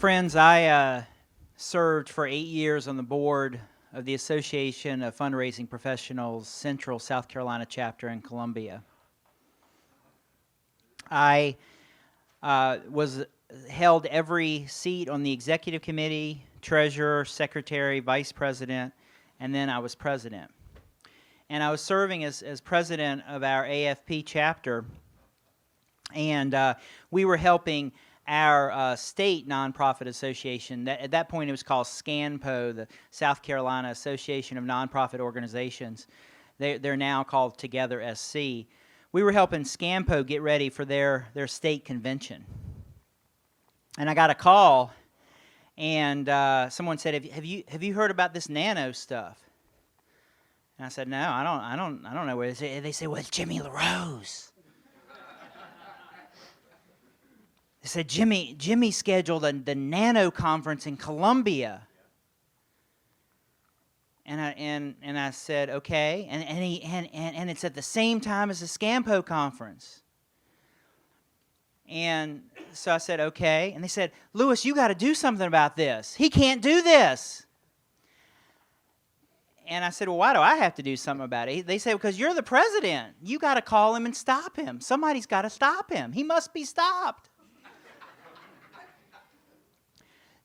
friends, I served for 8 years on the board of the Association of Fundraising Professionals Central South Carolina chapter in Columbia. I held every seat on the executive committee, treasurer, secretary, vice president, and then I was president. And I was serving as president of our AFP chapter, and we were helping our state nonprofit association. At that point it was called SCANPO, the South Carolina Association of Nonprofit Organizations. They're now called Together SC. We were helping SCANPO get ready for their state convention. And I got a call, and someone said, "Have you heard about this NANOE stuff?" And I said, "No, I don't know where it is." They said, "Well, it's Jimmy LaRose." They said, Jimmy scheduled the NANOE conference in Columbia. And I said, okay, and it's at the same time as the SCANPO conference. And so I said, okay, and they said, "Lewis, you got to do something about this. He can't do this." And I said, "Well, why do I have to do something about it?" They said, "Because you're the president. You got to call him and stop him. Somebody's got to stop him. He must be stopped."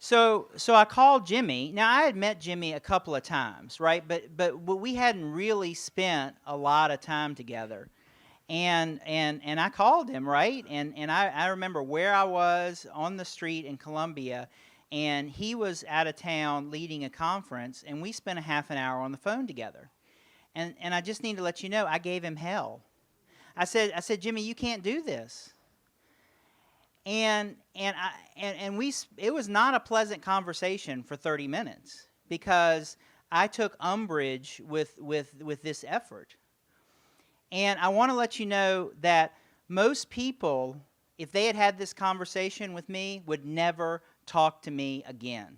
So I called Jimmy. Now, I had met Jimmy a couple of times, right? But we hadn't really spent a lot of time together. And I called him, right? And I remember where I was on the street in Columbia, and he was out of town leading a conference, and we spent a half an hour on the phone together. And I just need to let you know, I gave him hell. I said, "Jimmy, you can't do this." And it was not a pleasant conversation for 30 minutes because I took umbrage with this effort. And I want to let you know that most people, if they had had this conversation with me, would never talk to me again.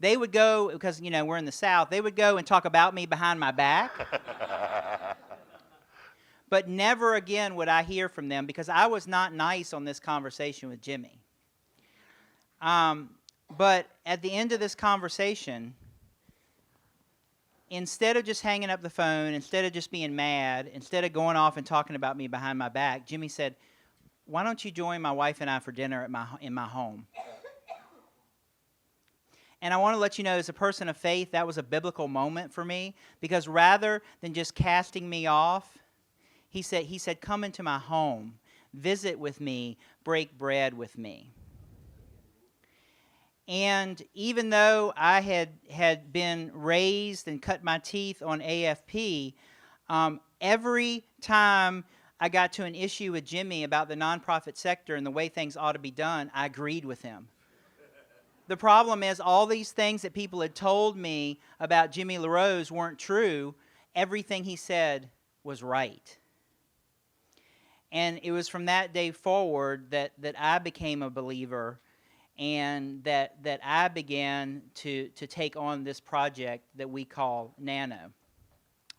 They would go, because we're in the South, they would go and talk about me behind my back. But never again would I hear from them because I was not nice on this conversation with Jimmy. But at the end of this conversation, instead of just hanging up the phone, instead of just being mad, instead of going off and talking about me behind my back, Jimmy said, "Why don't you join my wife and I for dinner in my home?" And I want to let you know, as a person of faith, that was a biblical moment for me, because rather than just casting me off, he said, "Come into my home, visit with me, break bread with me." And even though I had been raised and cut my teeth on AFP, every time I got to an issue with Jimmy about the nonprofit sector and the way things ought to be done, I agreed with him. The problem is, all these things that people had told me about Jimmy LaRose weren't true. Everything he said was right. And it was from that day forward that I became a believer, and that I began to take on this project that we call NANOE.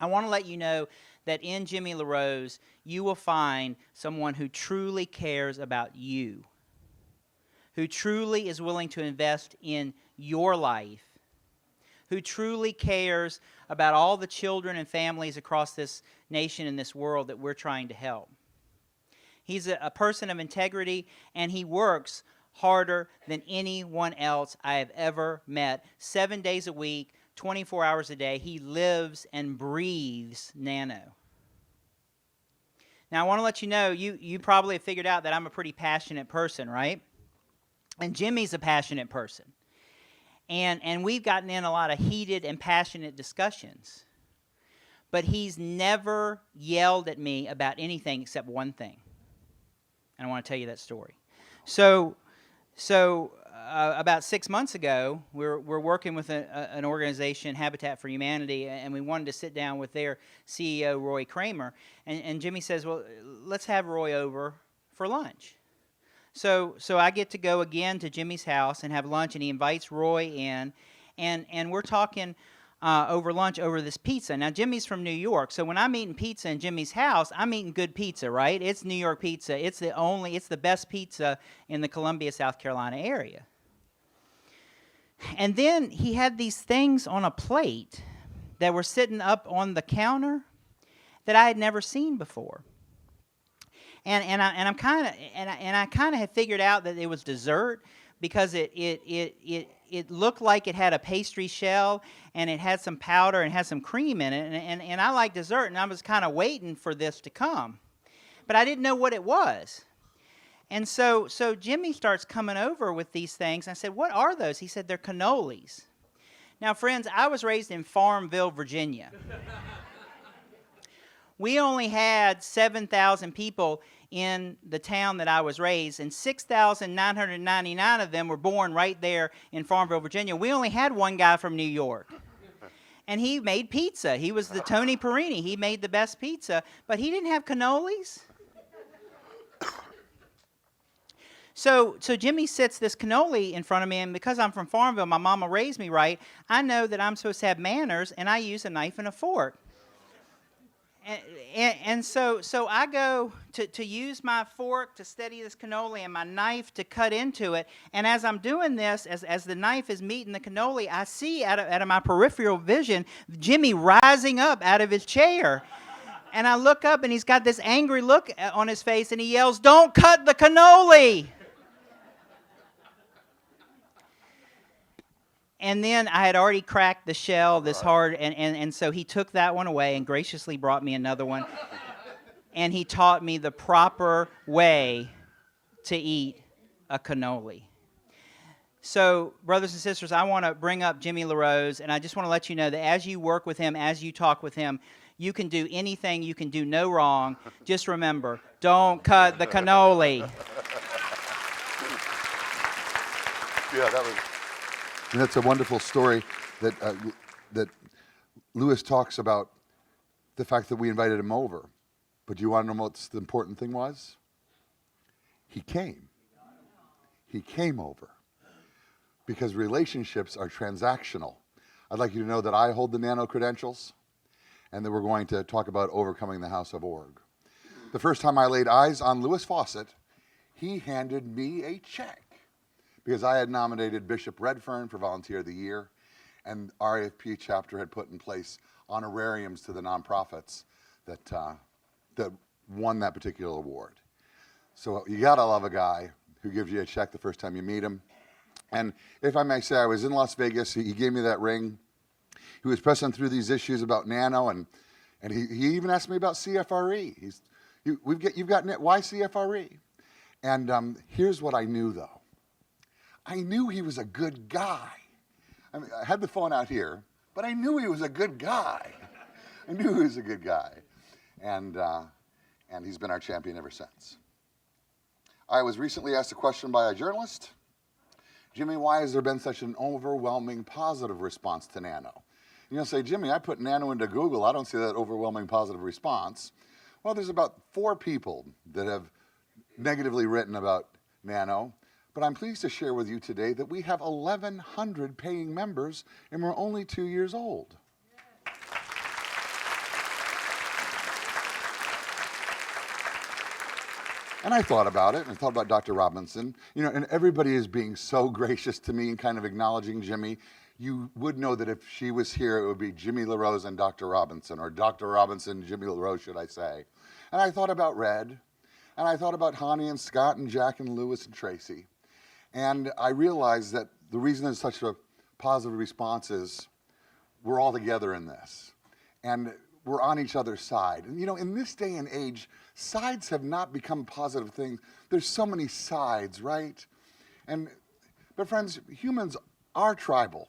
I want to let you know that in Jimmy LaRose, you will find someone who truly cares about you, who truly is willing to invest in your life, who truly cares about all the children and families across this nation and this world that we're trying to help. He's a person of integrity, and he works harder than anyone else I have ever met. 7 days a week, 24 hours a day, he lives and breathes NANOE. Now, I want to let you know, you probably have figured out that I'm a pretty passionate person, right? And Jimmy's a passionate person. And we've gotten in a lot of heated and passionate discussions. But he's never yelled at me about anything except one thing. And I want to tell you that story. So about 6 months ago, we're working with an organization, Habitat for Humanity, and we wanted to sit down with their CEO, Roy Kramer. And Jimmy says, "Well, let's have Roy over for lunch." So I get to go again to Jimmy's house and have lunch, and he invites Roy in, and we're talking over lunch over this pizza. Now, Jimmy's from New York, so when I'm eating pizza in Jimmy's house, I'm eating good pizza, right? It's New York pizza. It's the best pizza in the Columbia, South Carolina area. And then he had these things on a plate that were sitting up on the counter that I had never seen before. And I kind of had figured out that it was dessert because it looked like it had a pastry shell and it had some powder and had some cream in it. And I like dessert, and I was kind of waiting for this to come. But I didn't know what it was. And so Jimmy starts coming over with these things. I said, "What are those?" He said, "They're cannolis." Now, friends, I was raised in Farmville, Virginia. We only had 7,000 people in the town that I was raised, and 6,999 of them were born right there in Farmville, Virginia. We only had one guy from New York, and he made pizza. He was the Tony Perini. He made the best pizza, but he didn't have cannolis. So Jimmy sits this cannoli in front of me, and because I'm from Farmville, my mama raised me right, I know that I'm supposed to have manners, and I use a knife and a fork. And so I go to use my fork to steady this cannoli and my knife to cut into it. And as I'm doing this, as the knife is meeting the cannoli, I see out of my peripheral vision Jimmy rising up out of his chair. And I look up, and he's got this angry look on his face, and he yells, "Don't cut the cannoli!" And then I had already cracked the shell this hard, and so he took that one away and graciously brought me another one. And he taught me the proper way to eat a cannoli. So, brothers and sisters, I want to bring up Jimmy LaRose, and I just want to let you know that as you work with him, as you talk with him, you can do anything, you can do no wrong. Just remember, don't cut the cannoli. Yeah, that was... And that's a wonderful story that that Lewis talks about the fact that we invited him over. But do you want to know what the important thing was? He came. He came over. Because relationships are transactional. I'd like you to know that I hold the NANOE credentials, and that we're going to talk about overcoming the house of org. The first time I laid eyes on Lewis Fawcett, he handed me a check, because I had nominated Bishop Redfern for Volunteer of the Year, and RFP chapter had put in place honorariums to the nonprofits that won that particular award. So you gotta love a guy who gives you a check the first time you meet him. And if I may say, I was in Las Vegas, he gave me that ring. He was pressing through these issues about NANOE, and he even asked me about CFRE. Why CFRE? And here's what I knew, though. I knew he was a good guy. I mean, I had the phone out here, but I knew he was a good guy. I knew he was a good guy. And he's been our champion ever since. I was recently asked a question by a journalist. "Jimmy, why has there been such an overwhelming positive response to NANOE?" You'll say, "Jimmy, I put NANOE into Google. I don't see that overwhelming positive response." Well, there's about 4 people that have negatively written about NANOE. But I'm pleased to share with you today that we have 1,100 paying members, and we're only 2 years old. And I thought about it, and I thought about Dr. Robinson, and everybody is being so gracious to me and kind of acknowledging Jimmy. You would know that if she was here, it would be Jimmy LaRose and Dr. Robinson, or Dr. Robinson, Jimmy LaRose, should I say. And I thought about Red, and I thought about Hani and Scott and Jack and Lewis and Tracy. And I realized that the reason there's such a positive response is we're all together in this. And we're on each other's side. And in this day and age, sides have not become positive things. There's so many sides, right? But friends, humans are tribal.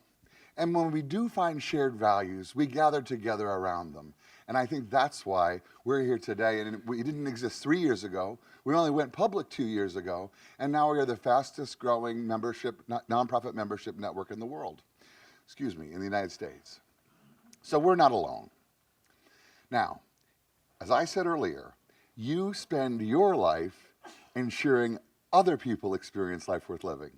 And when we do find shared values, we gather together around them. And I think that's why we're here today. And we didn't exist 3 years ago. We only went public 2 years ago. And now we are the fastest growing nonprofit membership network in the world. In the United States. So we're not alone. Now, as I said earlier, you spend your life ensuring other people experience life worth living.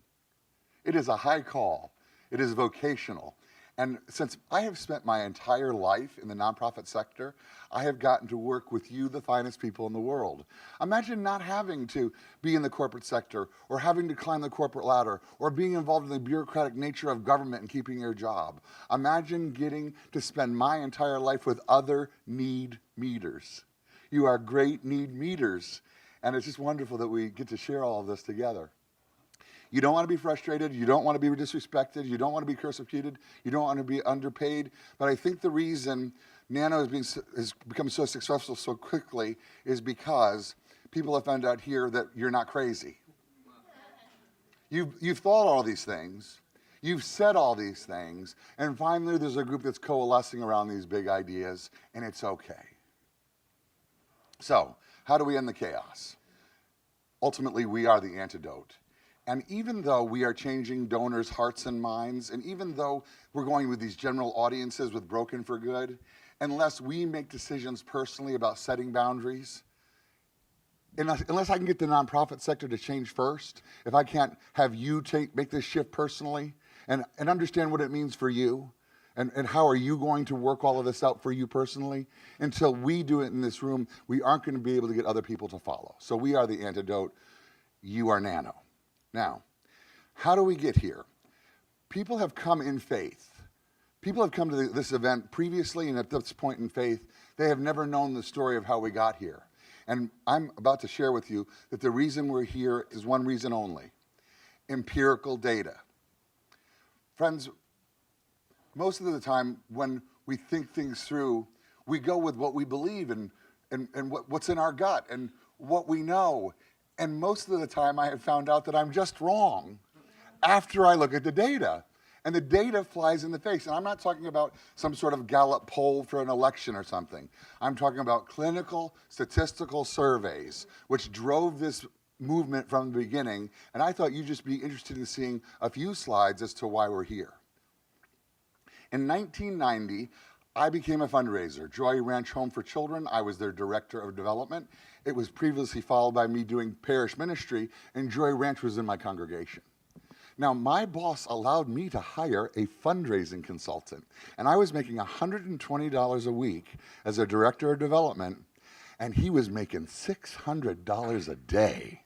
It is a high call. It is vocational. And since I have spent my entire life in the nonprofit sector, I have gotten to work with you, the finest people in the world. Imagine not having to be in the corporate sector or having to climb the corporate ladder or being involved in the bureaucratic nature of government and keeping your job. Imagine getting to spend my entire life with other need meters. You are great need meters. And it's just wonderful that we get to share all of this together. You don't want to be frustrated. You don't want to be disrespected. You don't want to be persecuted. You don't want to be underpaid. But I think the reason NANOE has become so successful so quickly is because people have found out here that you're not crazy. You've thought all these things. You've said all these things. And finally, there's a group that's coalescing around these big ideas, and it's okay. So, how do we end the chaos? Ultimately, we are the antidote. And even though we are changing donors' hearts and minds, and even though we're going with these general audiences with Broken for Good, unless we make decisions personally about setting boundaries, unless I can get the nonprofit sector to change first, if I can't have you make this shift personally and understand what it means for you, and how are you going to work all of this out for you personally, until we do it in this room, we aren't going to be able to get other people to follow. So we are the antidote. You are NANOE. Now, how do we get here? People have come in faith. People have come to this event previously, and at this point in faith, they have never known the story of how we got here. And I'm about to share with you that the reason we're here is one reason only: empirical data. Friends, most of the time when we think things through, we go with what we believe and what's in our gut and what we know. And most of the time I have found out that I'm just wrong after I look at the data. And the data flies in the face. And I'm not talking about some sort of Gallup poll for an election or something. I'm talking about clinical statistical surveys, which drove this movement from the beginning. And I thought you'd just be interested in seeing a few slides as to why we're here. In 1990, I became a fundraiser. Joy Ranch Home for Children, I was their director of development. It was previously followed by me doing parish ministry, and Joy Ranch was in my congregation. Now, my boss allowed me to hire a fundraising consultant, and I was making $120 a week as a director of development, and he was making $600 a day.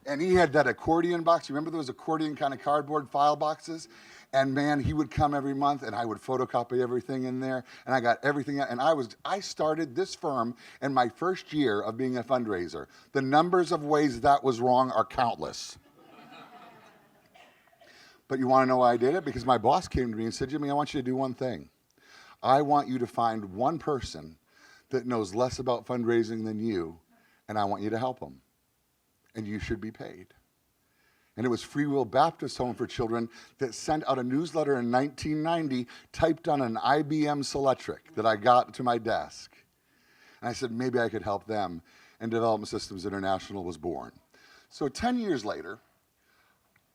And he had that accordion box. You remember those accordion kind of cardboard file boxes? And man, he would come every month and I would photocopy everything in there, and I got everything out. And I started this firm in my first year of being a fundraiser. The numbers of ways that was wrong are countless. But you want to know why I did it? Because my boss came to me and said, Jimmy, I want you to do one thing. I want you to find one person that knows less about fundraising than you, and I want you to help them. And you should be paid. And it was Free Will Baptist Home for Children that sent out a newsletter in 1990 typed on an IBM Selectric that I got to my desk. And I said, maybe I could help them. And Development Systems International was born. So 10 years later,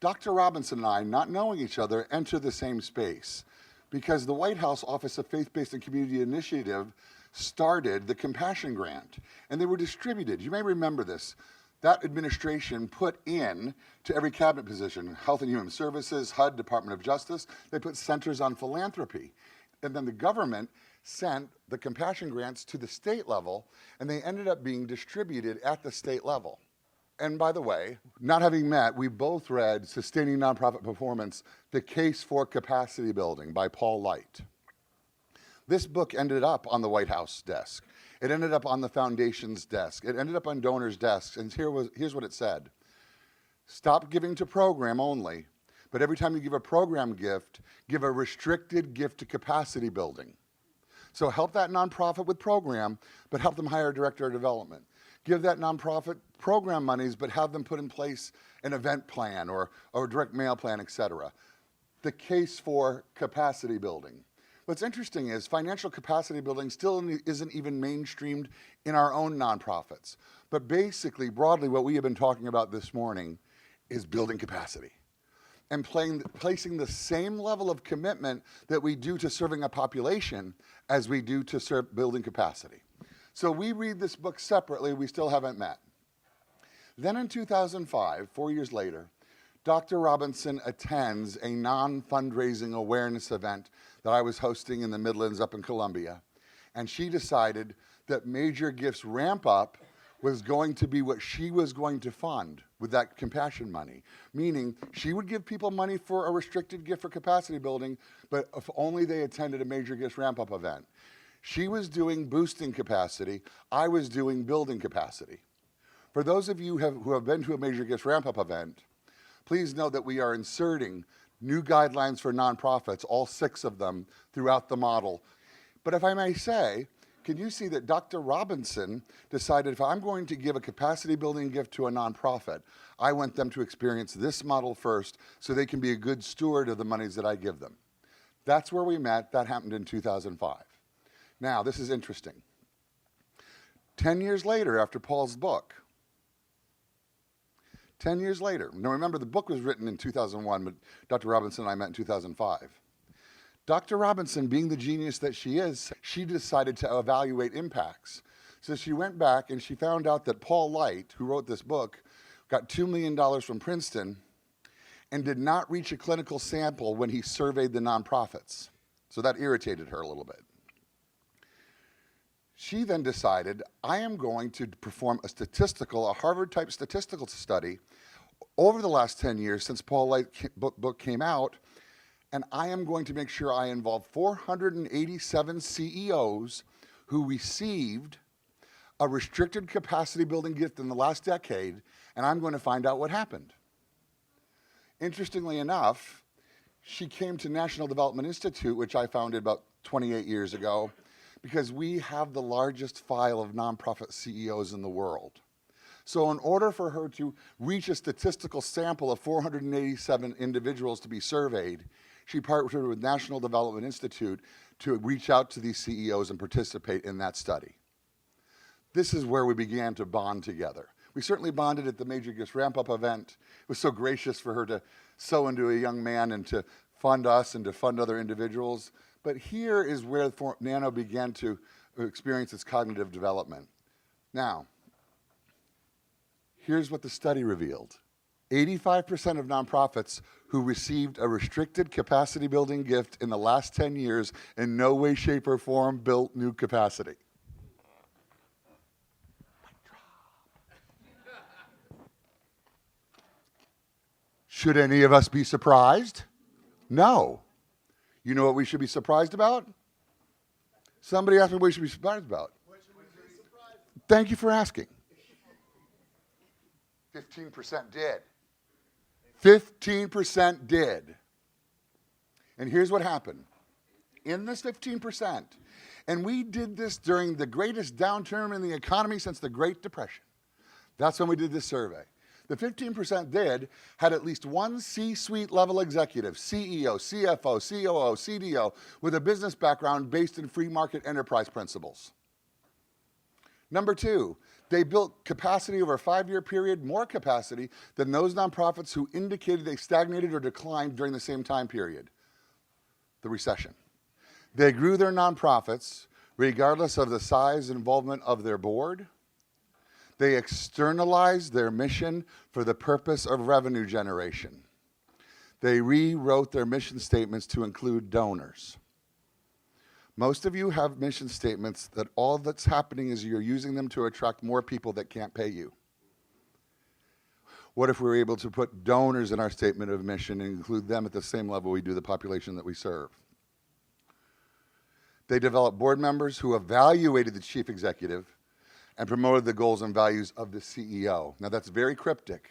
Dr. Robinson and I, not knowing each other, entered the same space because the White House Office of Faith-Based and Community Initiative started the Compassion Grant, and they were distributed. You may remember this. That administration put in to every cabinet position, Health and Human Services, HUD, Department of Justice, they put centers on philanthropy. And then the government sent the compassion grants to the state level, and they ended up being distributed at the state level. And by the way, not having met, we both read Sustaining Nonprofit Performance, The Case for Capacity Building by Paul Light. This book ended up on the White House desk. It ended up on the foundation's desk. It ended up on donors' desks. And here's what it said. Stop giving to program only, but every time you give a program gift, give a restricted gift to capacity building. So help that nonprofit with program, but help them hire a director of development. Give that nonprofit program monies, but have them put in place an event plan or a direct mail plan, et cetera. The case for capacity building. What's interesting is financial capacity building still isn't even mainstreamed in our own nonprofits. But basically, broadly, what we have been talking about this morning is building capacity and placing the same level of commitment that we do to serving a population as we do to building capacity. So we read this book separately. We still haven't met. Then in 2005, 4 years later, Dr. Robinson attends a non-fundraising awareness event that I was hosting in the Midlands up in Columbia. And she decided that Major Gifts Ramp Up was going to be what she was going to fund with that compassion money. Meaning, she would give people money for a restricted gift for capacity building, but if only they attended a Major Gifts Ramp Up event. She was doing boosting capacity, I was doing building capacity. For those of you who have been to a Major Gifts Ramp Up event, please know that we are inserting new guidelines for nonprofits, all 6 of them, throughout the model. But if I may say, can you see that Dr. Robinson decided if I'm going to give a capacity building gift to a nonprofit, I want them to experience this model first so they can be a good steward of the monies that I give them. That's where we met. That happened in 2005. Now, this is interesting. 10 years later, after Paul's book, 10 years later. Now remember, the book was written in 2001, but Dr. Robinson and I met in 2005. Dr. Robinson, being the genius that she is, she decided to evaluate impacts. So she went back and she found out that Paul Light, who wrote this book, got $2 million from Princeton and did not reach a clinical sample when he surveyed the nonprofits. So that irritated her a little bit. She then decided, I am going to perform a Harvard-type statistical study over the last 10 years since Paul Light's book came out, and I am going to make sure I involve 487 CEOs who received a restricted capacity building gift in the last decade, and I'm going to find out what happened. Interestingly enough, she came to National Development Institute, which I founded about 28 years ago, because we have the largest file of nonprofit CEOs in the world. So in order for her to reach a statistical sample of 487 individuals to be surveyed, she partnered with National Development Institute to reach out to these CEOs and participate in that study. This is where we began to bond together. We certainly bonded at the Major Gifts Ramp Up event. It was so gracious for her to sow into a young man and to fund us and to fund other individuals. But here is where NANOE began to experience its cognitive development. Now, here's what the study revealed. 85% of nonprofits who received a restricted capacity building gift in the last 10 years in no way, shape, or form built new capacity. Should any of us be surprised? No. You know what we should be surprised about? Somebody asked me what we should be surprised about. Thank you for asking. 15% did. 15% did. And here's what happened. In this 15%, and we did this during the greatest downturn in the economy since the Great Depression. That's when we did this survey. The 15% had at least one C-suite level executive, CEO, CFO, COO, CDO, with a business background based in free market enterprise principles. Number 2, they built capacity over a 5-year period, more capacity than those nonprofits who indicated they stagnated or declined during the same time period, the recession. They grew their nonprofits regardless of the size and involvement of their board. They externalized their mission for the purpose of revenue generation. They rewrote their mission statements to include donors. Most of you have mission statements that all that's happening is you're using them to attract more people that can't pay you. What if we were able to put donors in our statement of mission and include them at the same level we do the population that we serve? They developed board members who evaluated the chief executive and promoted the goals and values of the CEO. Now that's very cryptic,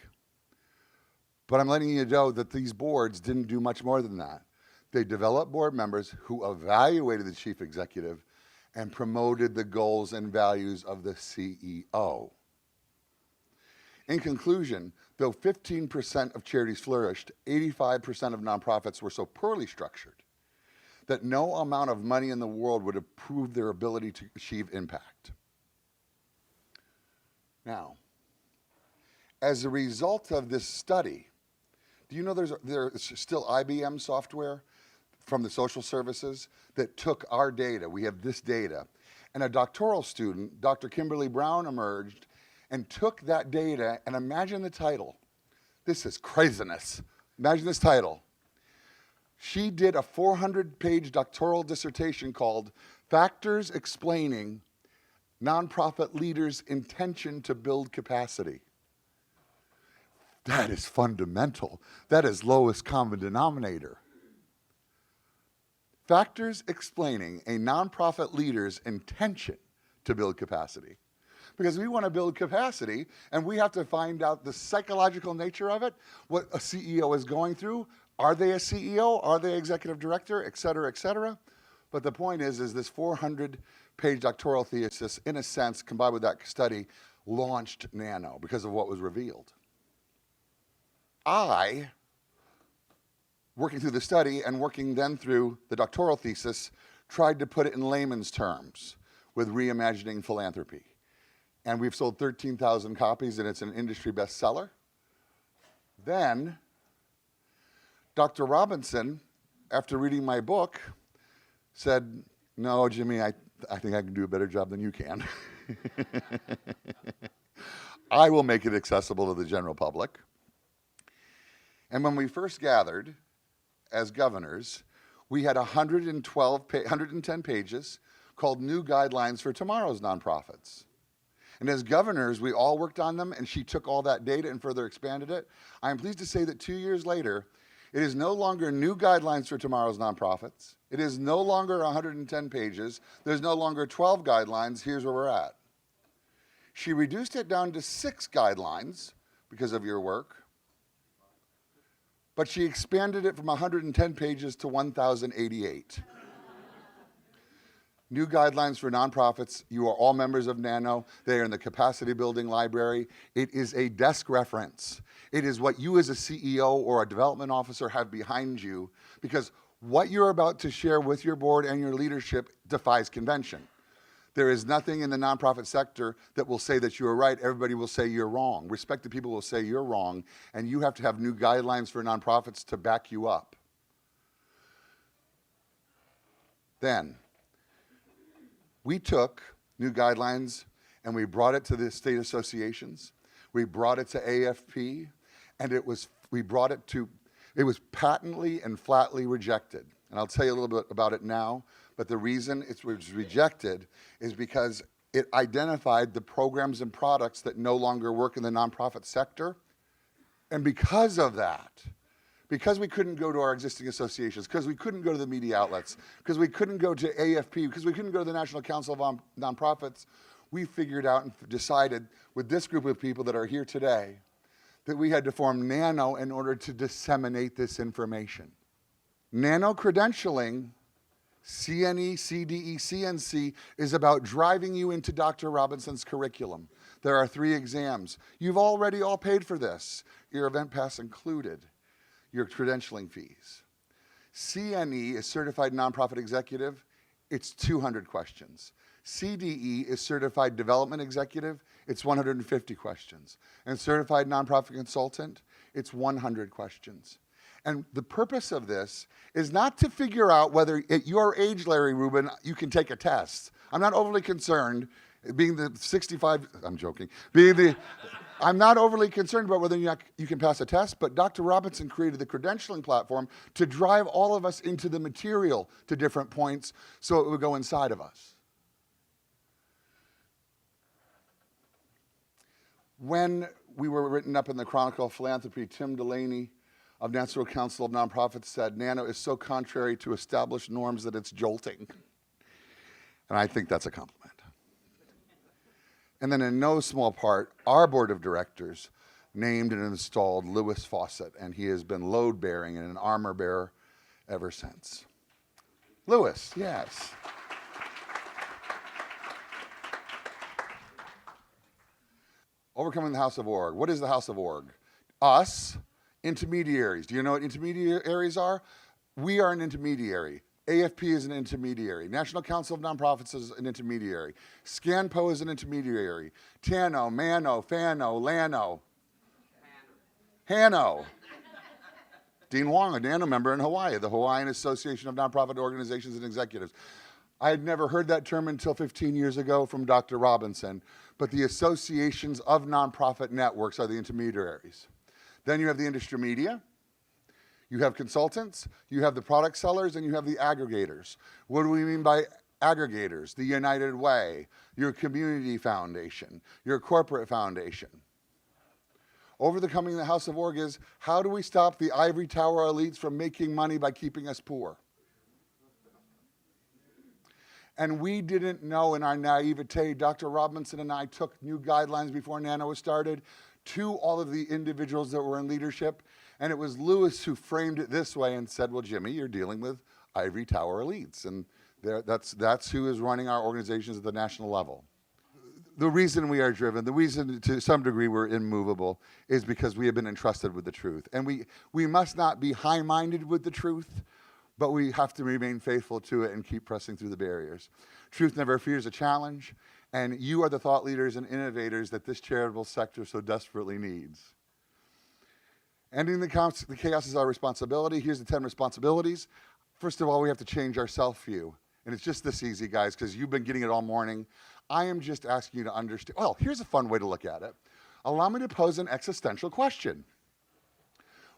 but I'm letting you know that these boards didn't do much more than that. They developed board members who evaluated the chief executive and promoted the goals and values of the CEO. In conclusion, though 15% of charities flourished, 85% of nonprofits were so poorly structured that no amount of money in the world would improve their ability to achieve impact. Now, as a result of this study, do you know there's still IBM software from the social services that took our data? We have this data. And a doctoral student, Dr. Kimberly Brown, emerged and took that data, and imagine the title, This is craziness. Imagine this title. She did a 400-page doctoral dissertation called Factors Explaining Nonprofit Leaders' Intention to Build Capacity. That is fundamental. That is lowest common denominator. Factors explaining a nonprofit leader's intention to build capacity. Because we want to build capacity, and we have to find out the psychological nature of it, what a CEO is going through. Are they a CEO? Are they executive director? Et cetera, et cetera. But the point is this 400-page doctoral thesis, in a sense, combined with that study, launched NANOE because of what was revealed. I, working through the study and working then through the doctoral thesis, tried to put it in layman's terms with Re-Imagining Philanthropy. And we've sold 13,000 copies, and it's an industry bestseller. Then, Dr. Robinson, after reading my book, said, no, Jimmy, I think I can do a better job than you can. I will make it accessible to the general public. And when we first gathered as governors, we had 110 pages called New Guidelines for Tomorrow's Nonprofits. And as governors, we all worked on them, and she took all that data and further expanded it. I am pleased to say that 2 years later, it is no longer New Guidelines for Tomorrow's Nonprofits. It is no longer 110 pages. There's no longer 12 guidelines. Here's where we're at. She reduced it down to 6 guidelines because of your work, but she expanded it from 110 pages to 1,088. New Guidelines for Nonprofits. You are all members of NANOE. They are in the Capacity Building Library. It is a desk reference. It is what you as a CEO or a development officer have behind you, because what you're about to share with your board and your leadership defies convention. There is nothing in the nonprofit sector that will say that you are right. Everybody will say you're wrong. Respected people will say you're wrong, and you have to have new guidelines for nonprofits to back you up. Then, we took new guidelines and we brought it to the state associations. We brought it to AFP, and it was patently and flatly rejected. And I'll tell you a little bit about it now, but the reason it was rejected is because it identified the programs and products that no longer work in the nonprofit sector. And because of that, because we couldn't go to our existing associations, because we couldn't go to the media outlets, because we couldn't go to AFP, because we couldn't go to the National Council of Nonprofits, we figured out and decided with this group of people that are here today that we had to form NANOE in order to disseminate this information. NANOE credentialing, CNE, CDE, CNC, is about driving you into Dr. Robinson's curriculum. There are 3 exams. You've already all paid for this, your event pass included, your credentialing fees. CNE is Certified Nonprofit Executive. It's 200 questions. CDE is Certified Development Executive. It's 150 questions. And Certified Nonprofit Consultant, it's 100 questions. And the purpose of this is not to figure out whether at your age, Larry Rubin, you can take a test. I'm not overly concerned, being the 65, I'm joking, I'm not overly concerned about whether you can pass a test, but Dr. Robinson created the credentialing platform to drive all of us into the material to different points so it would go inside of us. When we were written up in the Chronicle of Philanthropy, Tim Delaney of National Council of Nonprofits said, NANOE is so contrary to established norms that it's jolting. And I think that's a compliment. And then in no small part, our board of directors named and installed Louis Fawcett, and he has been load-bearing and an armor bearer ever since. Louis, yes. Overcoming the House of Org. What is the House of Org? Us, intermediaries. Do you know what intermediaries are? We are an intermediary. AFP is an intermediary. National Council of Nonprofits is an intermediary. ScanPo is an intermediary. TANO, MANO, FANO, LANO. HANO. Dean Wong, a NANO member in Hawaii, the Hawaiian Association of Nonprofit Organizations and Executives. I had never heard that term until 15 years ago from Dr. Robinson, but the associations of nonprofit networks are the intermediaries. Then you have the industry media, you have consultants, you have the product sellers, and you have the aggregators. What do we mean by aggregators? The United Way, your community foundation, your corporate foundation. Overcoming the House of Org is, how do we stop the ivory tower elites from making money by keeping us poor? And we didn't know in our naivete, Dr. Robinson and I took new guidelines before NANOE started to all of the individuals that were in leadership. And it was Lewis who framed it this way and said, well, Jimmy, you're dealing with ivory tower elites. And that's who is running our organizations at the national level. The reason we are driven, the reason to some degree we're immovable, is because we have been entrusted with the truth. And we must not be high-minded with the truth, but we have to remain faithful to it and keep pressing through the barriers. Truth never fears a challenge, and you are the thought leaders and innovators that this charitable sector so desperately needs. Ending the chaos is our responsibility. Here's the 10 responsibilities. First of all, we have to change our self-view. And it's just this easy, guys, because you've been getting it all morning. I am just asking you to understand. Well, here's a fun way to look at it. Allow me to pose an existential question.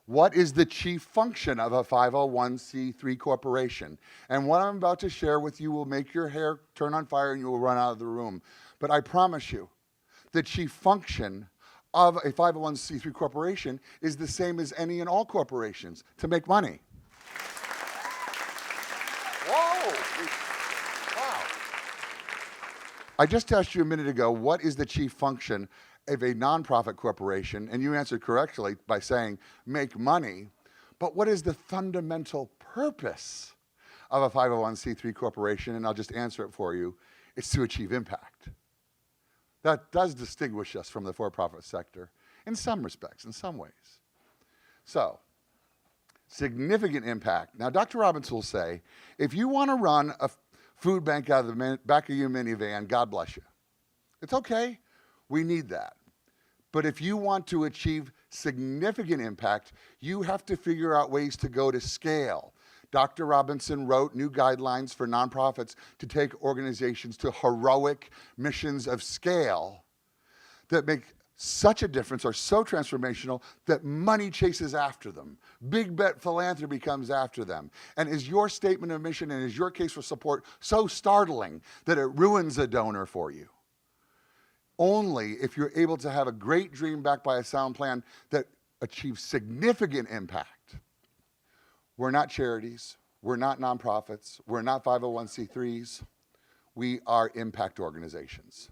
What is the chief function of a 501c3 corporation? And what I'm about to share with you will make your hair turn on fire and you will run out of the room. But I promise you, the chief function of a 501c3 corporation is the same as any and all corporations, to make money. Whoa! Wow. I just asked you a minute ago, what is the chief function of a nonprofit corporation? And you answered correctly by saying, make money. But what is the fundamental purpose of a 501c3 corporation? And I'll just answer it for you. It's to achieve impact. That does distinguish us from the for-profit sector in some respects, in some ways. So, significant impact. Now, Dr. Robinson will say, if you want to run a food bank out of the back of your minivan, God bless you. It's okay. We need that. But if you want to achieve significant impact, you have to figure out ways to go to scale. Dr. Robinson wrote new guidelines for nonprofits to take organizations to heroic missions of scale that make such a difference, are so transformational that money chases after them. Big bet philanthropy comes after them. And is your statement of mission and is your case for support so startling that it ruins a donor for you? Only if you're able to have a great dream backed by a sound plan that achieves significant impact. We're not charities. We're not nonprofits. We're not 501c3s. We are impact organizations.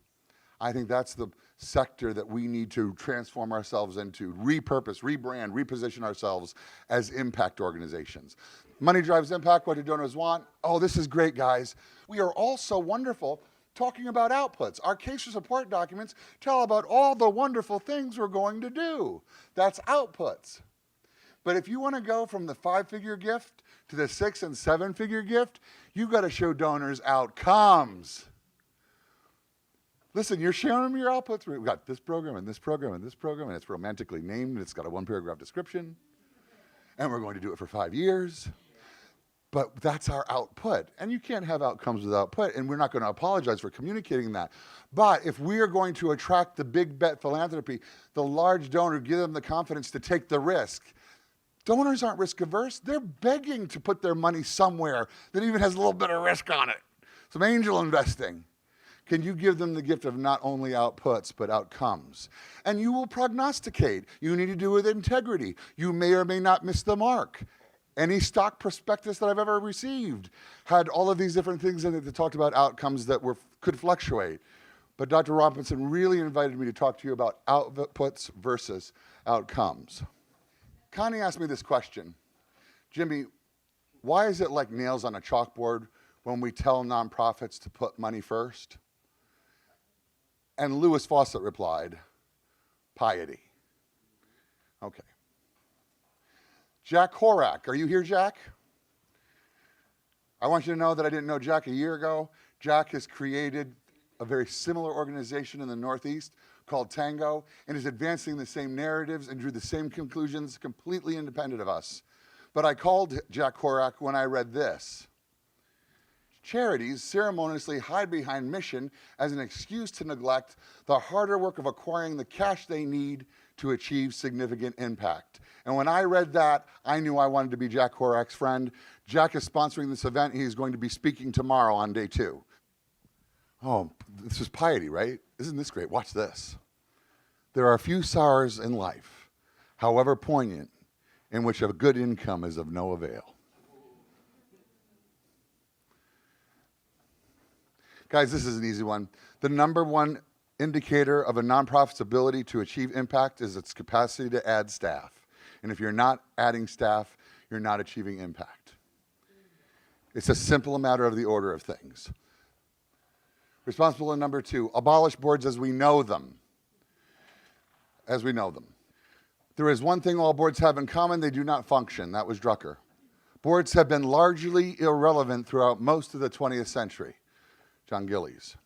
I think that's the sector that we need to transform ourselves into, repurpose, rebrand, reposition ourselves as impact organizations. Money drives impact. What do donors want? Oh, this is great, guys. We are all so wonderful talking about outputs. Our case for support documents tell about all the wonderful things we're going to do. That's outputs. But if you want to go from the 5-figure gift to the 6- and 7-figure gift, you've got to show donors outcomes. Listen, you're showing them your outputs. We've got this program and this program and this program, and it's romantically named, and it's got a 1-paragraph description, and we're going to do it for 5 years. But that's our output. And you can't have outcomes without output, and we're not going to apologize for communicating that. But if we are going to attract the big bet philanthropy, the large donor, give them the confidence to take the risk. Donors aren't risk averse. They're begging to put their money somewhere that even has a little bit of risk on it. Some angel investing. Can you give them the gift of not only outputs, but outcomes? And you will prognosticate. You need to do it with integrity. You may or may not miss the mark. Any stock prospectus that I've ever received had all of these different things in it that talked about outcomes that could fluctuate. But Dr. Robinson really invited me to talk to you about outputs versus outcomes. Connie asked me this question, Jimmy, why is it like nails on a chalkboard when we tell nonprofits to put money first? And Louis Fawcett replied, piety. Okay. Jack Horak, are you here, Jack? I want you to know that I didn't know Jack a year ago. Jack has created a very similar organization in the Northeast called Tango and is advancing the same narratives and drew the same conclusions completely independent of us. But I called Jack Horak when I read this. Charities ceremoniously hide behind mission as an excuse to neglect the harder work of acquiring the cash they need to achieve significant impact. And when I read that, I knew I wanted to be Jack Horak's friend. Jack is sponsoring this event. He's going to be speaking tomorrow on day 2. Oh, this is piety, right? Isn't this great? Watch this. There are few sorrows in life, however poignant, in which a good income is of no avail. Guys, this is an easy one. The number one indicator of a nonprofit's ability to achieve impact is its capacity to add staff. And if you're not adding staff, you're not achieving impact. It's a simple matter of the order of things. Responsibility number 2, abolish boards as we know them. As we know them. There is one thing all boards have in common: they do not function. That was Drucker. Boards have been largely irrelevant throughout most of the 20th century. John Gillies.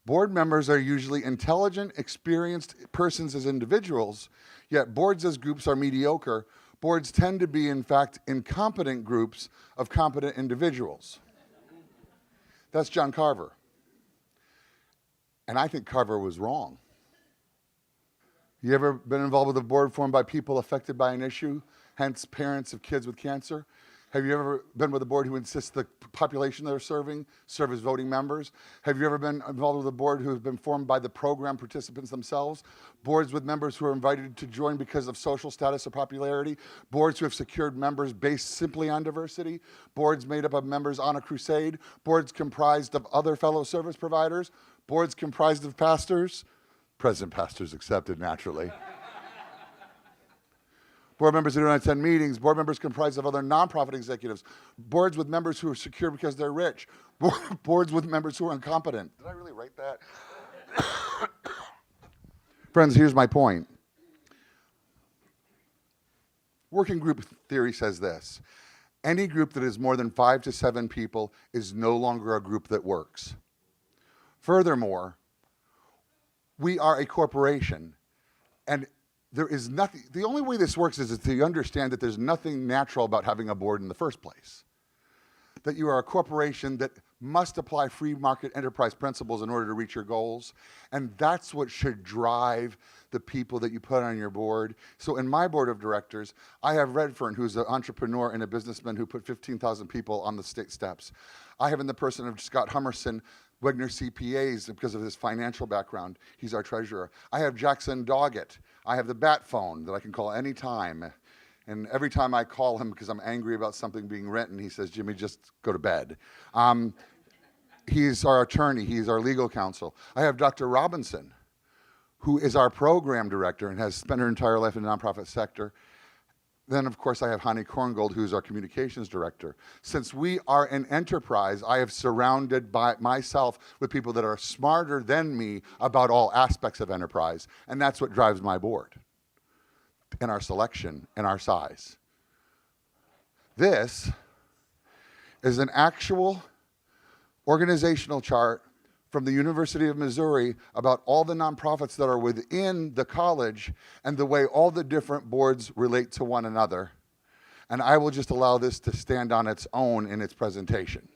Board members are usually intelligent, experienced persons as individuals, yet boards as groups are mediocre. Boards tend to be, in fact, incompetent groups of competent individuals. That's John Carver. And I think Carver was wrong. You ever been involved with a board formed by people affected by an issue, hence parents of kids with cancer? Have you ever been with a board who insists the population they're serving serve as voting members? Have you ever been involved with a board who has been formed by the program participants themselves? Boards with members who are invited to join because of social status or popularity? Boards who have secured members based simply on diversity? Boards made up of members on a crusade? Boards comprised of other fellow service providers? Boards comprised of pastors? Present pastors accepted, naturally. Board members who don't attend meetings, board members comprised of other nonprofit executives, boards with members who are secure because they're rich, boards with members who are incompetent. Did I really write that? Friends, here's my point. Working group theory says this: any group that is more than 5 to 7 people is no longer a group that works. Furthermore, we are a corporation, and there is nothing, the only way this works is to understand that there's nothing natural about having a board in the first place. That you are a corporation that must apply free market enterprise principles in order to reach your goals. And that's what should drive the people that you put on your board. So in my board of directors, I have Redfern, who's an entrepreneur and a businessman who put 15,000 people on the state steps. I have in the person of Scott Hummerson, Wegner CPAs, because of his financial background. He's our treasurer. I have Jackson Doggett. I have the bat phone that I can call any time. And every time I call him because I'm angry about something being written, he says, Jimmy, just go to bed. He's our attorney. He's our legal counsel. I have Dr. Robinson, who is our program director and has spent her entire life in the nonprofit sector. Then, of course, I have Hani Korngold, who's our communications director. Since we are an enterprise, I have surrounded by myself with people that are smarter than me about all aspects of enterprise, and that's what drives my board, and our selection, and our size. This is an actual organizational chart from the University of Missouri about all the nonprofits that are within the college and the way all the different boards relate to one another. And I will just allow this to stand on its own in its presentation.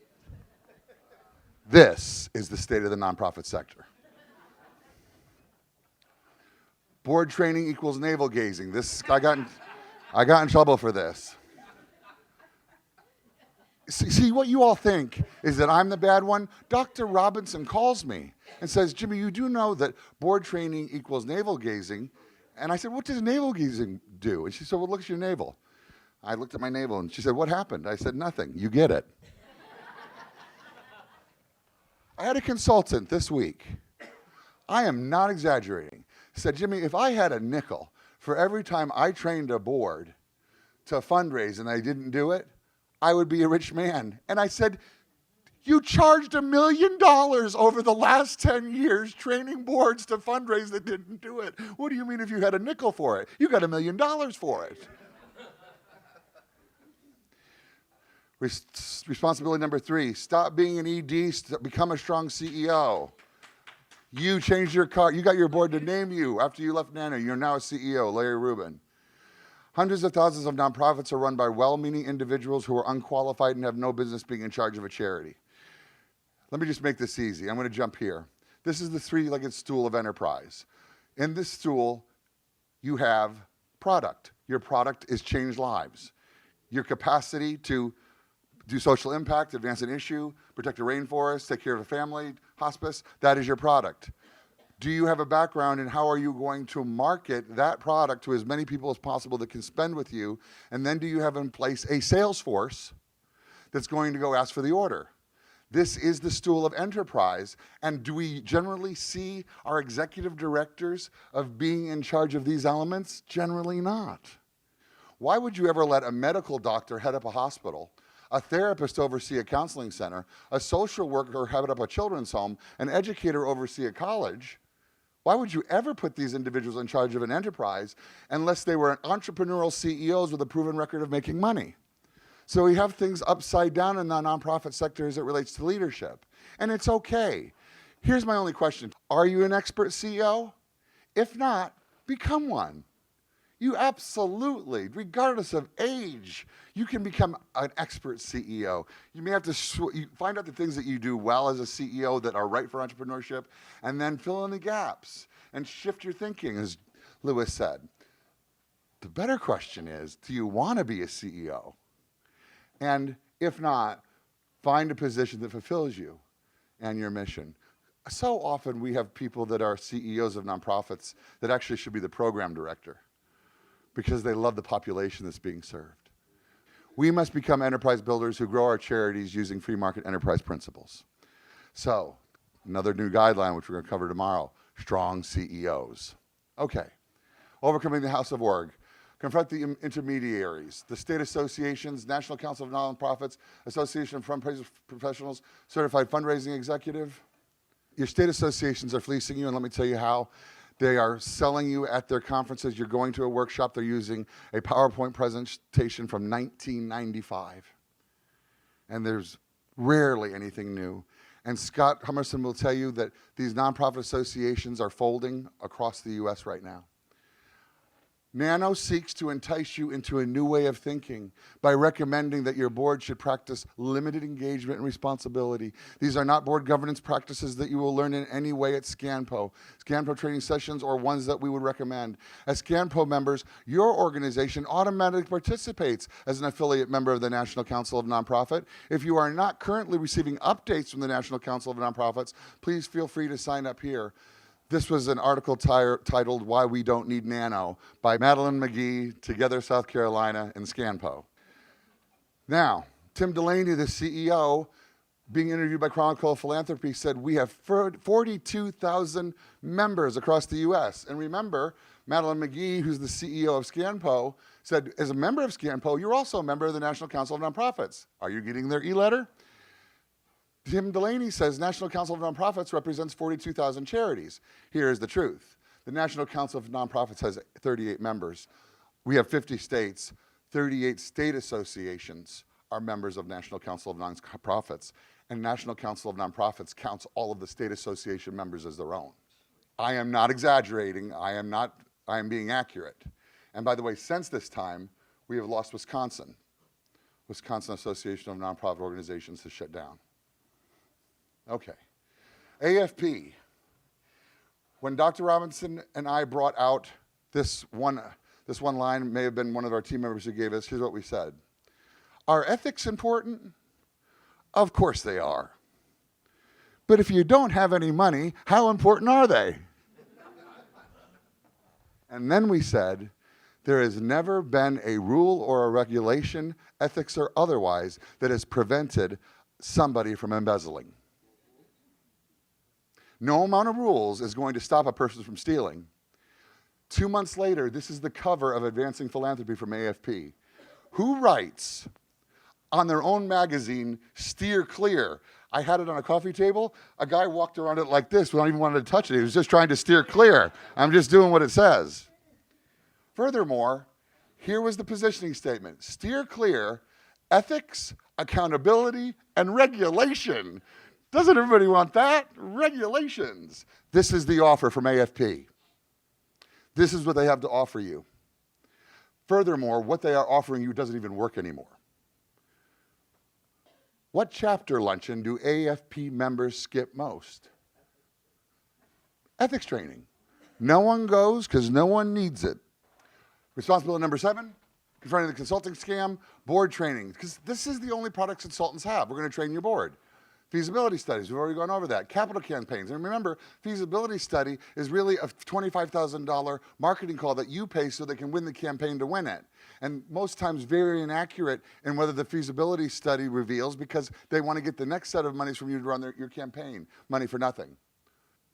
This is the state of the nonprofit sector. Board training equals navel gazing. I got in trouble for this. See, what you all think is that I'm the bad one. Dr. Robinson calls me and says, Jimmy, you do know that board training equals navel gazing. And I said, what does navel gazing do? And she said, well, look at your navel. I looked at my navel and she said, what happened? I said, nothing. You get it. I had a consultant this week. I am not exaggerating. Said, Jimmy, if I had a nickel for every time I trained a board to fundraise and I didn't do it, I would be a rich man. And I said, you charged $1 million over the last 10 years training boards to fundraise that didn't do it. What do you mean if you had a nickel for it? You got $1 million for it. Responsibility number 3, stop being an ED, become a strong CEO. You changed your car, you got your board to name you after you left NANOE. You're now a CEO, Larry Rubin. Hundreds of thousands of nonprofits are run by well-meaning individuals who are unqualified and have no business being in charge of a charity. Let me just make this easy. I'm going to jump here. This is the 3-legged stool of enterprise. In this stool, you have product. Your product is change lives. Your capacity to do social impact, advance an issue, protect a rainforest, take care of a family, hospice, that is your product. Do you have a background in how are you going to market that product to as many people as possible that can spend with you? And then do you have in place a sales force that's going to go ask for the order? This is the stool of enterprise. And do we generally see our executive directors of being in charge of these elements? Generally not. Why would you ever let a medical doctor head up a hospital, a therapist oversee a counseling center, a social worker head up a children's home, an educator oversee a college? Why would you ever put these individuals in charge of an enterprise unless they were entrepreneurial CEOs with a proven record of making money? So we have things upside down in the nonprofit sector as it relates to leadership. And it's okay. Here's my only question. Are you an expert CEO? If not, become one. You absolutely, regardless of age, you can become an expert CEO. You may have to find out the things that you do well as a CEO that are right for entrepreneurship, and then fill in the gaps and shift your thinking, as Lewis said. The better question is, do you want to be a CEO? And if not, find a position that fulfills you and your mission. So often we have people that are CEOs of nonprofits that actually should be the program director, because they love the population that's being served. We must become enterprise builders who grow our charities using free market enterprise principles. So, another new guideline, which we're going to cover tomorrow, strong CEOs. Okay, overcoming the House of Org. Confront the intermediaries, the state associations, National Council of Nonprofits, Association of Fundraising Professionals, Certified Fundraising Executive. Your state associations are fleecing you, and let me tell you how. They are selling you at their conferences. You're going to a workshop, they're using a PowerPoint presentation from 1995. And there's rarely anything new. And Scott Hummerson will tell you that these nonprofit associations are folding across the US right now. NANOE seeks to entice you into a new way of thinking by recommending that your board should practice limited engagement and responsibility. These are not board governance practices that you will learn in any way at SCANPO training sessions, or ones that we would recommend. As SCANPO members, your organization automatically participates as an affiliate member of the National Council of Nonprofit. If you are not currently receiving updates from the National Council of Nonprofits, please feel free to sign up here. This was an article titled Why We Don't Need NANOE by Madeline McGee, Together South Carolina, and SCANPO. Now, Tim Delaney, the CEO, being interviewed by Chronicle of Philanthropy, said we have 42,000 members across the US. And remember, Madeline McGee, who's the CEO of SCANPO, said, as a member of SCANPO, you're also a member of the National Council of Nonprofits. Are you getting their e-letter? Tim Delaney says National Council of Nonprofits represents 42,000 charities. Here is the truth. The National Council of Nonprofits has 38 members. We have 50 states. 38 state associations are members of National Council of Nonprofits. And National Council of Nonprofits counts all of the state association members as their own. I am not exaggerating. I am being accurate. And by the way, since this time, we have lost Wisconsin. Wisconsin Association of Nonprofit Organizations has shut down. Okay, AFP. When Dr. Robinson and I brought out this one line, may have been one of our team members who gave us, here's what we said. Are ethics important? Of course they are. But if you don't have any money, how important are they? And then we said, there has never been a rule or a regulation, ethics or otherwise, that has prevented somebody from embezzling. No amount of rules is going to stop a person from stealing. 2 months later, this is the cover of Advancing Philanthropy from AFP. Who writes on their own magazine, steer clear? I had it on a coffee table. A guy walked around it like this without even wanting to touch it. He was just trying to steer clear. I'm just doing what it says. Furthermore, here was the positioning statement. Steer clear, ethics, accountability, and regulation. Doesn't everybody want that? Regulations. This is the offer from AFP. This is what they have to offer you. Furthermore, what they are offering you doesn't even work anymore. What chapter luncheon do AFP members skip most? Ethics training. No one goes because no one needs it. Responsibility number 7, confronting the consulting scam, board training, because this is the only product consultants have. We're going to train your board. Feasibility studies, we've already gone over that. Capital campaigns, and remember, feasibility study is really a $25,000 marketing call that you pay so they can win the campaign to win it. And most times very inaccurate in whether the feasibility study reveals, because they want to get the next set of monies from you to run your campaign, money for nothing.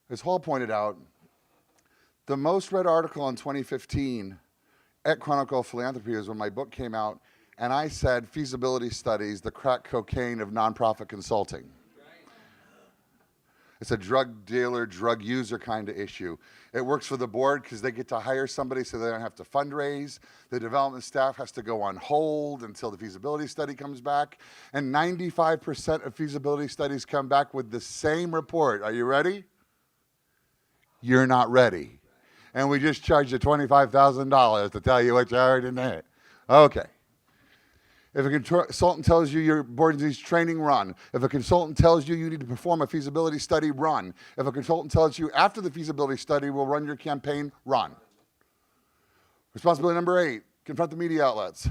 As Hall pointed out, the most read article in 2015 at Chronicle of Philanthropy is when my book came out, and I said feasibility studies, the crack cocaine of nonprofit consulting. It's a drug dealer, drug user kind of issue. It works for the board because they get to hire somebody so they don't have to fundraise. The development staff has to go on hold until the feasibility study comes back. And 95% of feasibility studies come back with the same report. Are you ready? You're not ready. And we just charged you $25,000 to tell you what you already know. Okay. If a consultant tells you your board needs training, run. If a consultant tells you you need to perform a feasibility study, run. If a consultant tells you after the feasibility study we'll run your campaign, run. Responsibility number 8, confront the media outlets.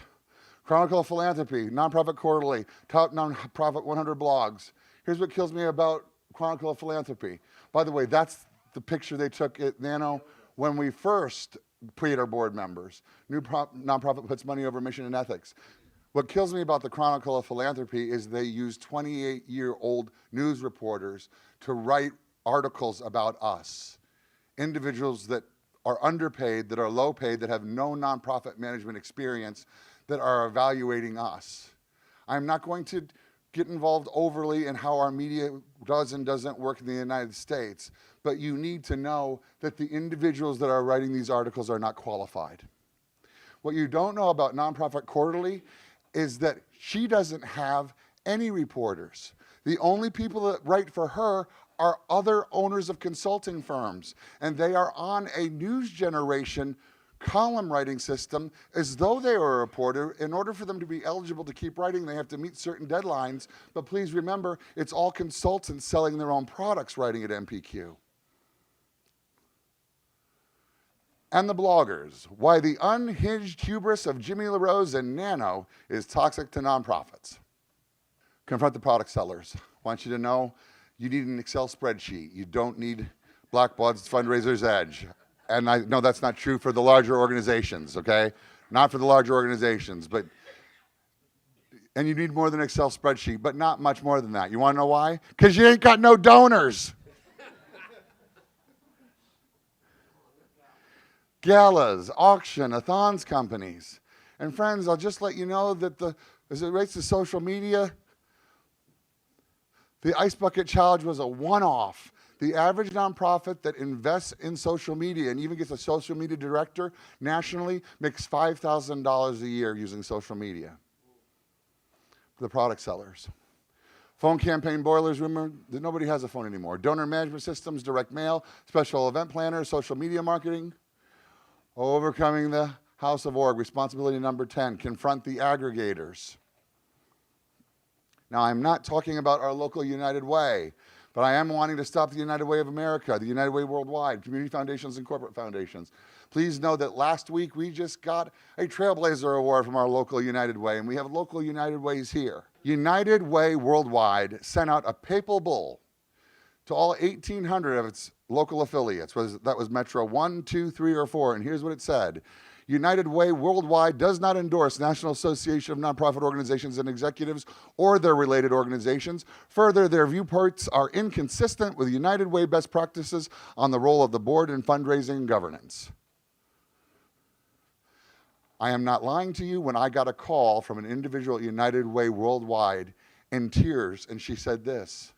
Chronicle of Philanthropy, Nonprofit Quarterly, top nonprofit 100 blogs. Here's what kills me about Chronicle of Philanthropy. By the way, that's the picture they took at NANOE when we first paid our board members. New nonprofit puts money over mission and ethics. What kills me about the Chronicle of Philanthropy is they use 28-year-old news reporters to write articles about us. Individuals that are underpaid, that are low paid, that have no nonprofit management experience, that are evaluating us. I'm not going to get involved overly in how our media does and doesn't work in the United States, but you need to know that the individuals that are writing these articles are not qualified. What you don't know about Nonprofit Quarterly is that she doesn't have any reporters. The only people that write for her are other owners of consulting firms, and they are on a news generation column writing system as though they were a reporter. In order for them to be eligible to keep writing, they have to meet certain deadlines, but please remember, it's all consultants selling their own products writing at MPQ. And the bloggers, why the unhinged hubris of Jimmy LaRose and NANOE is toxic to nonprofits. Confront the product sellers. I want you to know you need an Excel spreadsheet. You don't need Blackbaud's Fundraiser's Edge. And I know that's not true for the larger organizations, okay? Not for the larger organizations, but, and you need more than an Excel spreadsheet, but not much more than that. You wanna know why? Because you ain't got no donors. Galas, auction-a-thons companies. And friends, I'll just let you know that as it relates to social media, the Ice Bucket Challenge was a one-off. The average nonprofit that invests in social media and even gets a social media director nationally makes $5,000 a year using social media. For the product sellers. Phone campaign boilers, remember that nobody has a phone anymore. Donor management systems, direct mail, special event planners, social media marketing. Overcoming the House of Org, responsibility number 10, confront the aggregators. Now, I'm not talking about our local United Way, but I am wanting to stop the United Way of America, the United Way Worldwide, community foundations and corporate foundations. Please know that last week we just got a Trailblazer Award from our local United Way, and we have local United Ways here. United Way Worldwide sent out a papal bull to all 1,800 of its local affiliates. That was Metro 1, 2, 3, or 4, and here's what it said. United Way Worldwide does not endorse National Association of Nonprofit Organizations and Executives or their related organizations. Further, their viewpoints are inconsistent with United Way best practices on the role of the board in fundraising and governance. I am not lying to you when I got a call from an individual at United Way Worldwide in tears, and she said this,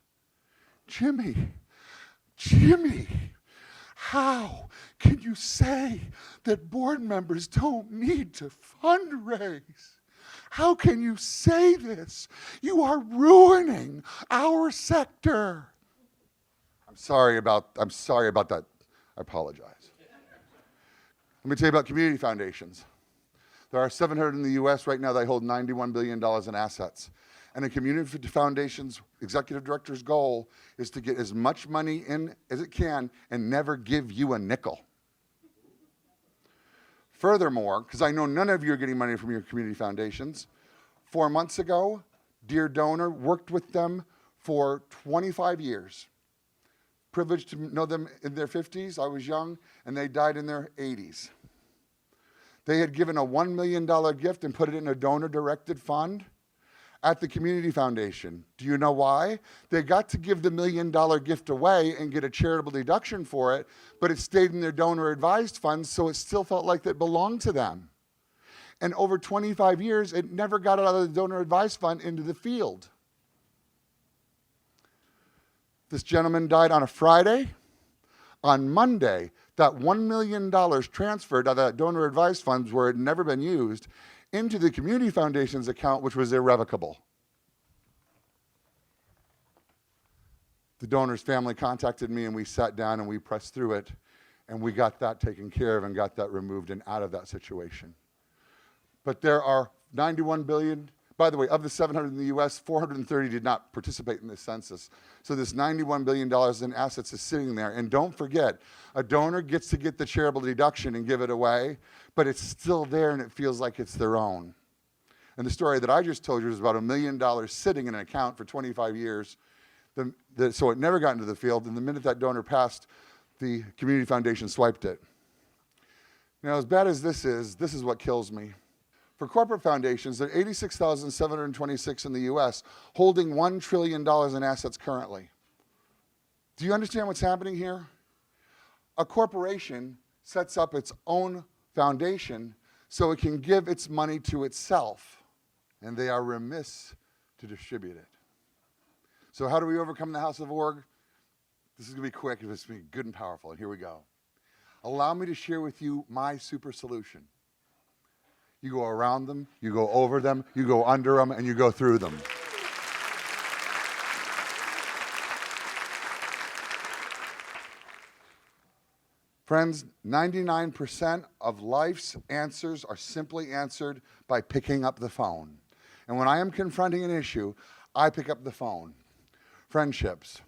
Jimmy, how can you say that board members don't need to fundraise? How can you say this? You are ruining our sector. I'm sorry about that. I apologize. Let me tell you about community foundations. There are 700 in the US right now that hold $91 billion in assets. And a community foundation's executive director's goal is to get as much money in as it can and never give you a nickel. Furthermore, because I know none of you are getting money from your community foundations, 4 months ago, dear donor, worked with them for 25 years. Privileged to know them in their 50s. I was young, and they died in their 80s. They had given a $1 million gift and put it in a donor-directed fund at the community foundation. Do you know why? They got to give the $1 million gift away and get a charitable deduction for it, but it stayed in their donor-advised funds, so it still felt like it belonged to them. And over 25 years, it never got out of the donor-advised fund into the field. This gentleman died on a Friday. On Monday, that $1 million transferred out of that donor-advised funds where it had never been used into the community foundation's account, which was irrevocable. The donor's family contacted me, and we sat down and we pressed through it, and we got that taken care of and got that removed and out of that situation. But there are 91 billion, by the way, of the 700 in the US, 430 did not participate in this census. So this $91 billion in assets is sitting there. And don't forget, a donor gets to get the charitable deduction and give it away, but it's still there and it feels like it's their own. And the story that I just told you is about $1 million sitting in an account for 25 years. So it never got into the field. And the minute that donor passed, the community foundation swiped it. Now, as bad as this is what kills me. For corporate foundations, there are 86,726 in the US holding $1 trillion in assets currently. Do you understand what's happening here? A corporation sets up its own foundation so it can give its money to itself, and they are remiss to distribute it. So how do we overcome the House of Org? This is going to be quick, it's going to be good and powerful, and here we go. Allow me to share with you my super solution. You go around them, you go over them, you go under them, and you go through them. Friends, 99% of life's answers are simply answered by picking up the phone. And when I am confronting an issue, I pick up the phone. Friendships.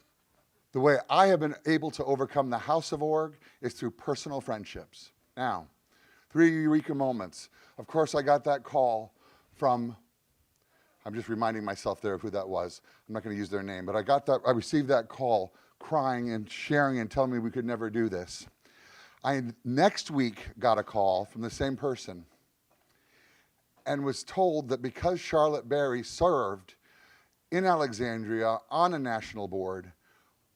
The way I have been able to overcome the House of Org is through personal friendships. Now, 3 eureka moments. Of course, I got that call from, I'm just reminding myself there of who that was. I'm not going to use their name, but I received that call crying and sharing and telling me we could never do this. I next week got a call from the same person and was told that because Charlotte Berry served in Alexandria on a national board,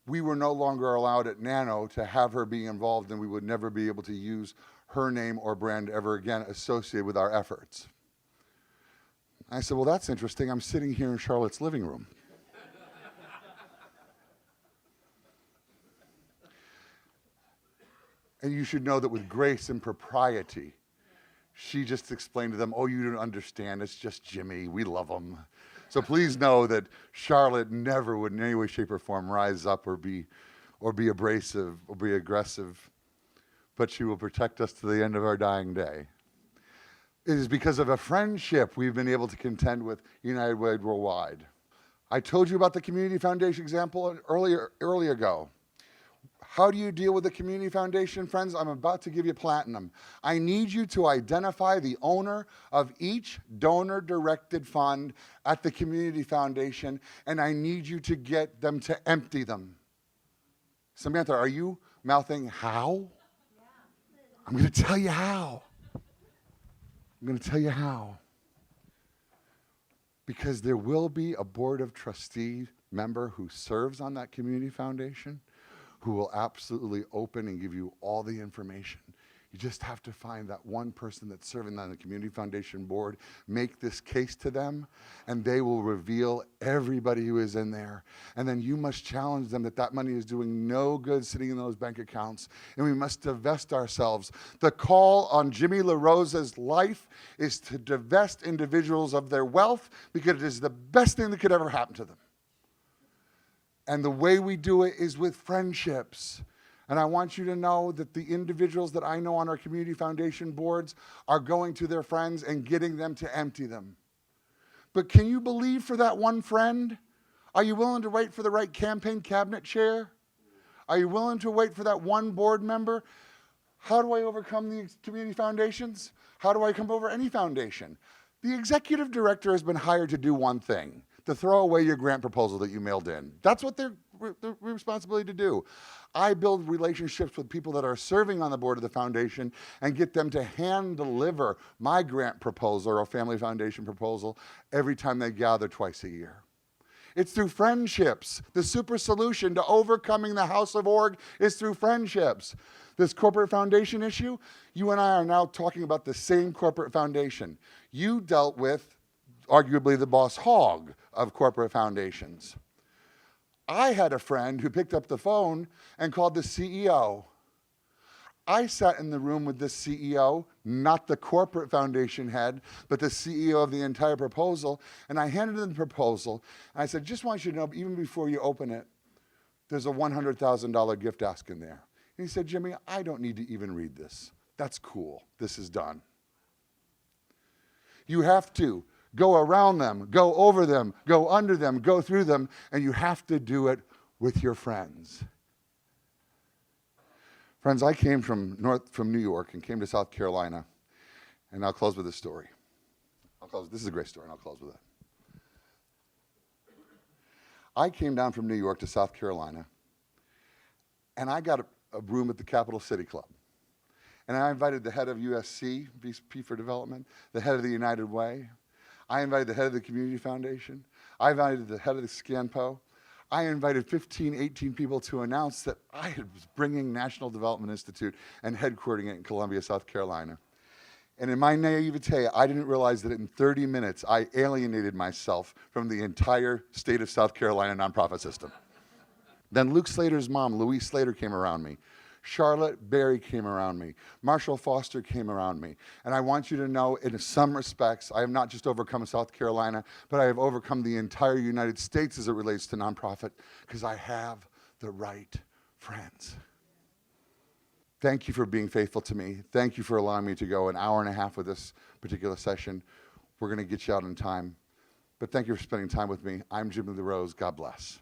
we were no longer allowed at NANOE to have her be involved, and we would never be able to use her name or brand ever again associated with our efforts. I said, well, that's interesting. I'm sitting here in Charlotte's living room. And you should know that with grace and propriety, she just explained to them, oh, you don't understand. It's just Jimmy. We love him. So please know that Charlotte never would in any way, shape, or form rise up or be abrasive or be aggressive, but she will protect us to the end of our dying day. It is because of a friendship we've been able to contend with United Way Worldwide. I told you about the Community Foundation example earlier ago. How do you deal with the Community Foundation, friends? I'm about to give you platinum. I need you to identify the owner of each donor-directed fund at the Community Foundation, and I need you to get them to empty them. Samantha, are you mouthing how? Yeah. I'm going to tell you how. I'm going to tell you how. Because there will be a Board of Trustee member who serves on that Community Foundation who will absolutely open and give you all the information. You just have to find that one person that's serving on the Community Foundation board, make this case to them, and they will reveal everybody who is in there. And then you must challenge them that that money is doing no good sitting in those bank accounts, and we must divest ourselves. The call on Jimmy LaRose's life is to divest individuals of their wealth because it is the best thing that could ever happen to them. And the way we do it is with friendships. And I want you to know that the individuals that I know on our Community Foundation boards are going to their friends and getting them to empty them. But can you believe for that one friend? Are you willing to wait for the right campaign cabinet chair? Are you willing to wait for that one board member? How do I overcome the community foundations? How do I come over any foundation? The executive director has been hired to do one thing, to throw away your grant proposal that you mailed in. That's what their responsibility to do. I build relationships with people that are serving on the board of the foundation and get them to hand deliver my grant proposal or family foundation proposal every time they gather twice a year. It's through friendships. The super solution to overcoming the house of org is through friendships. This corporate foundation issue, you and I are now talking about the same corporate foundation. You dealt with arguably the boss hog of corporate foundations. I had a friend who picked up the phone and called the CEO. I sat in the room with the CEO, not the corporate foundation head, but the CEO of the entire proposal, and I handed him the proposal, and I said, just want you to know, even before you open it, there's a $100,000 gift ask in there. And he said, Jimmy, I don't need to even read this. That's cool. This is done. You have to go around them, go over them, go under them, go through them, and you have to do it with your friends. Friends, I came from New York and came to South Carolina, and I'll close with this story. This is a great story, and I'll close with it. I came down from New York to South Carolina, and I got a room at the Capital City Club. And I invited the head of USC, VP for Development, the head of the United Way. I invited the head of the Community Foundation. I invited the head of the SCANPO. I invited 15, 18 people to announce that I was bringing National Development Institute and headquartering it in Columbia, South Carolina. And in my naivete, I didn't realize that in 30 minutes, I alienated myself from the entire state of South Carolina nonprofit system. Then Luke Slater's mom, Louise Slater, came around me. Charlotte Berry came around me. Marshall Foster came around me. And I want you to know, in some respects, I have not just overcome South Carolina, but I have overcome the entire United States as it relates to nonprofit, because I have the right friends. Thank you for being faithful to me. Thank you for allowing me to go an hour and a half with this particular session. We're going to get you out in time. But thank you for spending time with me. I'm Jimmy LaRose. God bless.